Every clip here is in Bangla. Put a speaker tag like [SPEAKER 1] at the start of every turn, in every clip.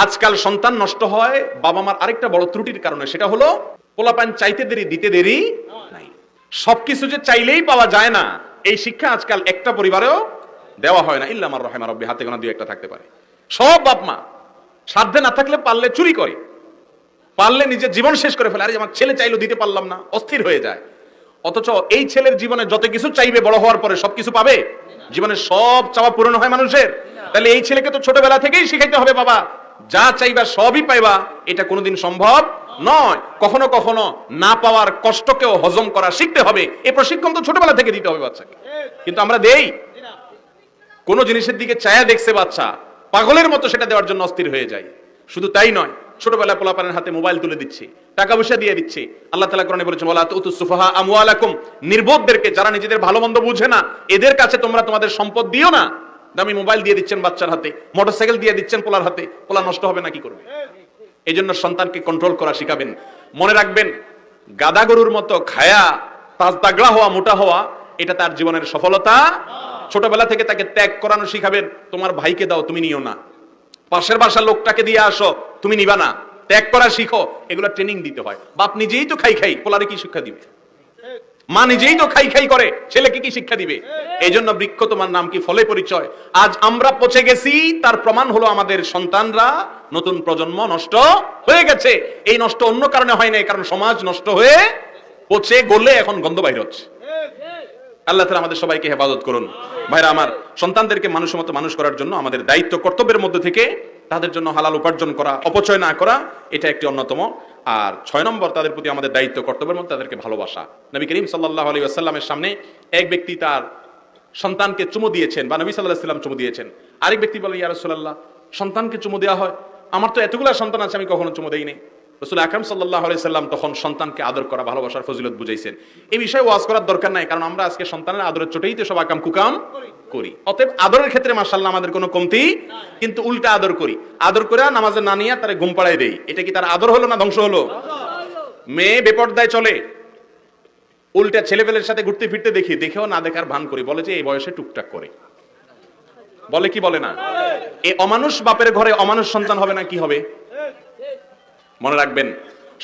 [SPEAKER 1] আজকাল সন্তান নষ্ট হয় বাবা মার আরেকটা বড় ত্রুটির কারণে, সেটা হলো পোলাপান চাইতে দেরি দিতে দেরি নাই। সবকিছু যে চাইলেই পাওয়া যায় না, এই শিক্ষা আজকাল একটা পরিবারেও দেওয়া হয় না, ইল্লা মার রাহিমা রাব্বি, হাতে গোনা দুই একটা থাকতে পারে। সব বাপ মা সাধ্যে না থাকলে পারলে চুরি করে, পারলে নিজের জীবন শেষ করে ফেলে। আরে আমার ছেলে চাইলো দিতে পারলাম না, অস্থির হয়ে যায়। অথচ এই ছেলের জীবনে যত কিছু চাইবে বড় হওয়ার পরে সবকিছু পাবে? জীবনের সব চাওয়া পূরণ হয় মানুষের? তাহলে এই ছেলেকে তো ছোটবেলা থেকেই শিখাইতে হবে, বাবা যা চাইবা সবই পাইবা, এটা কোনোদিন সম্ভব নয়। কখনো কখনো না পাওয়ার কষ্টকেও হজম করা শিখতে হবে, এই প্রশিক্ষণ তো ছোটবেলা থেকে দিতে হবে বাচ্চাকে। কিন্তু আমরা দেই, কোন জিনিসের দিকে চায়া দেখছে বাচ্চা, পাগলের মতো সেটা দেওয়ার জন্য অস্থির হয়ে যায়। শুধু তাই নয়, ছোটবেলায় পোলাপানের হাতে মোবাইল তুলে দিচ্ছে, টাকা পয়সা দিয়ে দিচ্ছে। আল্লাহ তাআলা কোরআনে বলেছেন, ওয়ালা তুতুস সুফাহা আমওয়ালাকুম, নির্বোধদেরকে, যারা নিজেদের ভালো মন্দ বুঝে না, এদের কাছে তোমরা তোমাদের সম্পদ দিও না। দামি মোবাইল দিয়ে দিচ্ছেন বাচ্চার হাতে, মোটরসাইকেল দিয়ে দিচ্ছেন পোলার হাতে, পোলা নষ্ট হবে না কি করবে? এই জন্য সন্তানকে কন্ট্রোল করা শিখাবেন। মনে রাখবেন, গাদা গরুর মতো খায়া তাজদাগড়া হওয়া, মোটা হওয়া, এটা তার জীবনের সফলতা। ছোটবেলা থেকে তাকে ত্যাগ করানো শিখাবেন। তোমার ভাইকে দাও, তুমি নিও না। পাশের বাসার লোকটাকে দিয়ে আসো, তুমি নিবা না। ত্যাগ করা শিখো, এগুলো ট্রেনিং দিতে হয়। বাপ নিজেই তো খাই খাই, পোলারে কি শিক্ষা দিবে? মা নিজেই তো খাই খাই করে, ছেলেকে কি শিক্ষা দিবে? এই জন্য বৃক্ষ তোমার নাম কি, ফলে পরিচয়। আজ আমরা পচে গেছি, তার প্রমাণ হলো আমাদের সন্তানরা, নতুন প্রজন্ম নষ্ট হয়ে গেছে। এই নষ্ট অন্য কারণে হয় না, কারণ সমাজ নষ্ট হয়ে পচে গলে এখন গন্ধ বাইর হচ্ছে। আল্লাহ তাআলা আমাদের সবাইকে হেফাজত করুন। ভাইরা আমার, সন্তানদেরকে মানুষের মতো মানুষ করার জন্য আমাদের দায়িত্ব, কর্তব্যের মধ্যে থেকে তাদের জন্য হালাল উপার্জন করা, অপচয় না করা, এটা একটি অন্যতম। আর 6 নম্বর, তাদের প্রতি আমাদের দায়িত্ব, কর্তব্যের মধ্যে তাদেরকে ভালোবাসা। নবী করিম সাল্লাল্লাহু আলাইহি ওয়াসাল্লামের সামনে এক ব্যক্তি তার সন্তানকে চুমু দিয়েছেন, বা নবী সাল্লাল্লাহু আলাইহি ওয়াসাল্লাম চুমু দিয়েছেন। আরেক ব্যক্তি বলে, ইয়া রাসূলুল্লাহ, সন্তানকে চুমু দেওয়া হয়? আমার তো এতগুলা সন্তান আছে, আমি কখনো চুমু দেই নাই। রাসূল আকরাম সাল্লাল্লাহু আলাইহি ওয়াসাল্লাম তখন সন্তানকে আদর করা, ভালোবাসার ফজিলত বুঝাইছেন। এই বিষয়ে ওয়াজ করার দরকার নাই, কারণ আমরা আজকে সন্তানের আদরের চোটেই তো সব আকাম কুকাম করি। অতএব আদরের ক্ষেত্রে মাশাআল্লাহ আমাদের কোনো কমতি, কিন্তু উল্টা আদর করি। আদর করে নামাজে না নিয়ে তারে ঘুম পাড়ায় দেই। এটা কি তার আদর হলো না ধ্বংস হলো? মেয়ে বেপরদায় চলে, উল্টা ছেলেপেলের সাথে ঘুরতে ফিরতে দেখি, দেখেও না দেখার ভান করি, বলে যে এই বয়সে টুকটাক করে। বলে কি বলে না? এই অমানুষ বাপের ঘরে অমানুষ সন্তান হবে না কি হবে? মনে রাখবেন,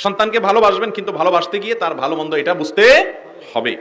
[SPEAKER 1] সন্তানকে ভালোবাসবেন, কিন্তু ভালোবাসতে গিয়ে তার ভালো মন্দ এটা বুঝতে হবে।